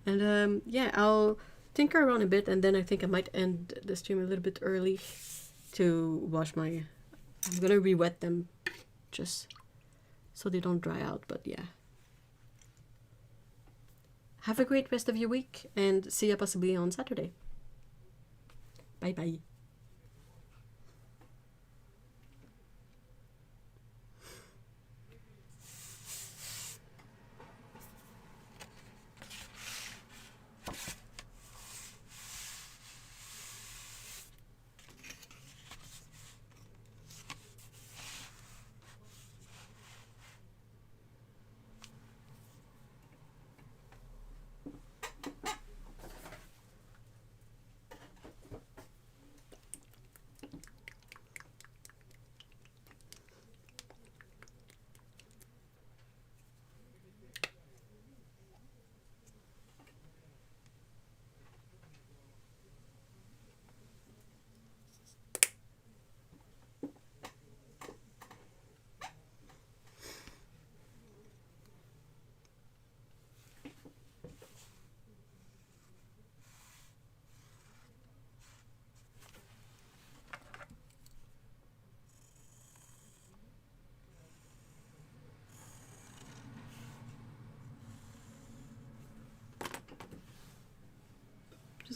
And yeah, I'll tinker around a bit, and then I think I might end the stream a little bit early to wash my... I'm gonna re-wet them just so they don't dry out, but yeah. Have a great rest of your week, and see you possibly on Saturday. Bye bye.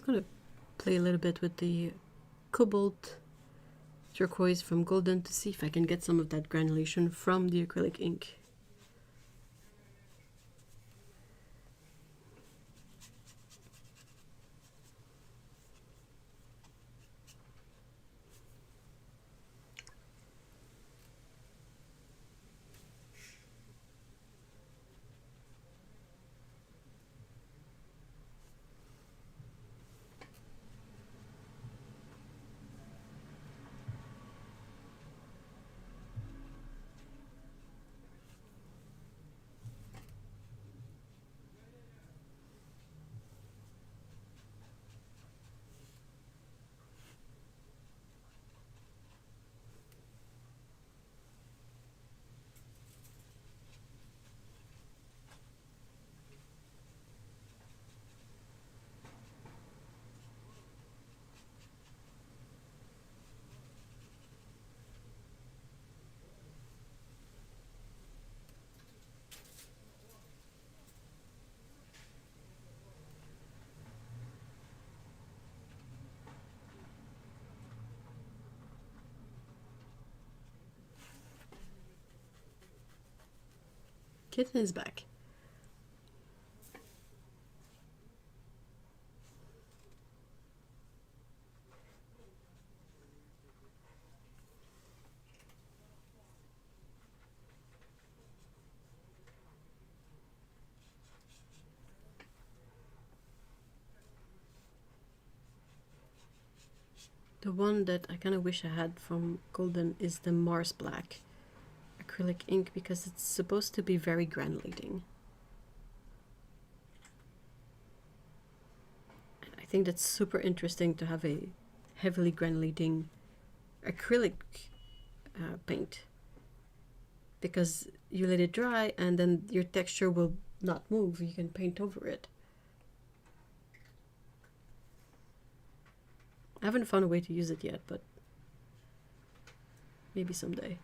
gonna play a little bit with the cobalt turquoise from golden to see if I can get some of that granulation from the acrylic ink. Kitten is back. The one that I kind of wish I had from Golden is the Mars Black acrylic ink, because it's supposed to be very granulating. And I think that's super interesting to have a heavily granulating acrylic paint, because you let it dry and then your texture will not move. You can paint over it. I haven't found a way to use it yet, but maybe someday.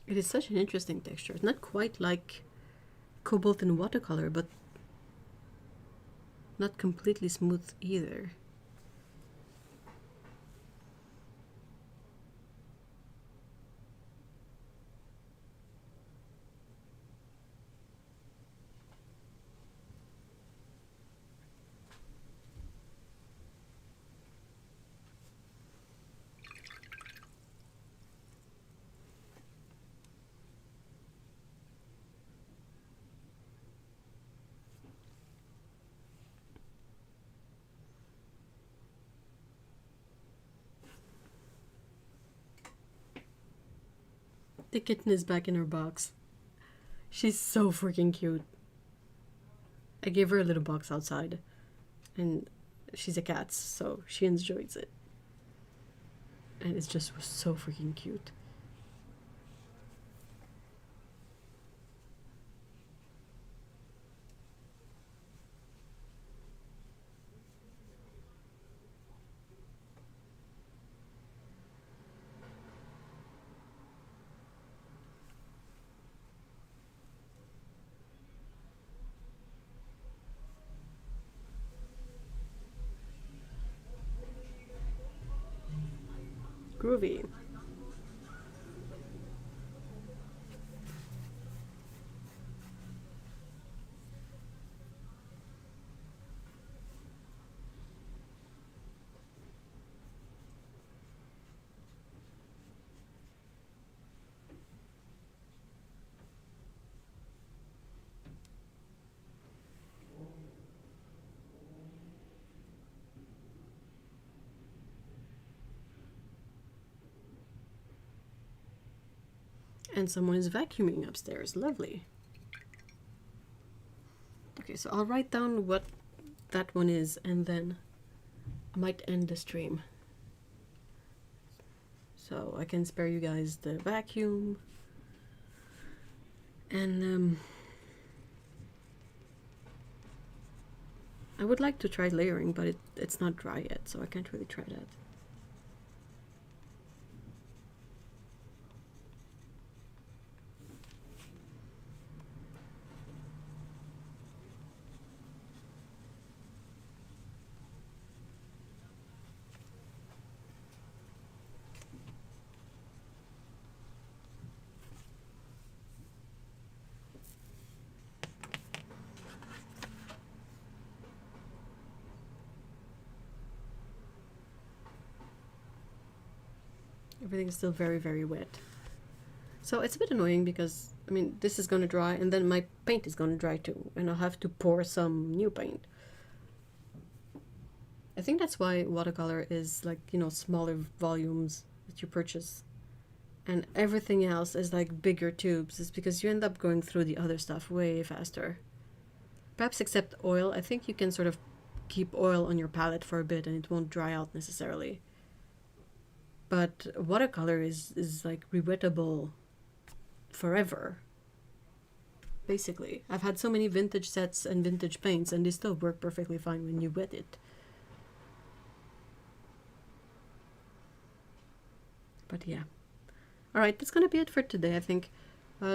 It is such an interesting texture. It's not quite like cobalt in watercolor, but not completely smooth either. The kitten is back in her box. She's so freaking cute. I gave her a little box outside, and she's a cat, so she enjoys it. And it's just so freaking cute. Groovy. And someone is vacuuming upstairs. Lovely. Okay, so I'll write down what that one is, and then I might end the stream. So I can spare you guys the vacuum. And I would like to try layering, but it's not dry yet, so I can't really try that. Everything's still very, very wet. So it's a bit annoying because, I mean, this is going to dry and then my paint is going to dry too, and I'll have to pour some new paint. I think that's why watercolor is like, you know, smaller volumes that you purchase. And everything else is like bigger tubes. It's because you end up going through the other stuff way faster. Perhaps except oil. I think you can sort of keep oil on your palette for a bit and it won't dry out necessarily. But watercolor is like rewettable forever. Basically. I've had so many vintage sets and vintage paints and they still work perfectly fine when you wet it. But yeah. Alright, that's gonna be it for today, I think.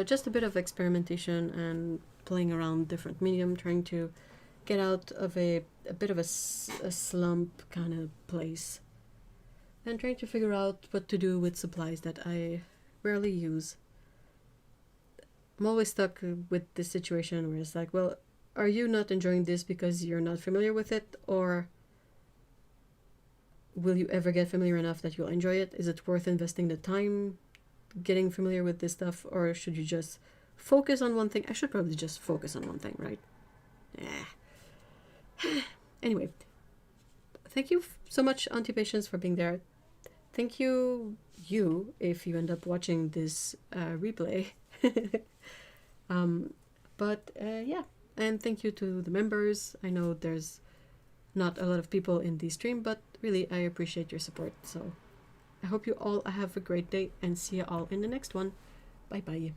Just a bit of experimentation and playing around different medium, trying to get out of a bit of a slump kind of place. And trying to figure out what to do with supplies that I rarely use. I'm always stuck with this situation where it's like, well, are you not enjoying this because you're not familiar with it? Or will you ever get familiar enough that you'll enjoy it? Is it worth investing the time getting familiar with this stuff? Or should you just focus on one thing? I should probably just focus on one thing, right? Yeah. Anyway, thank you so much, Auntie Patience, for being there. Thank you, if you end up watching this replay. Yeah, and thank you to the members. I know there's not a lot of people in the stream, but really I appreciate your support. So I hope you all have a great day and see you all in the next one. Bye bye.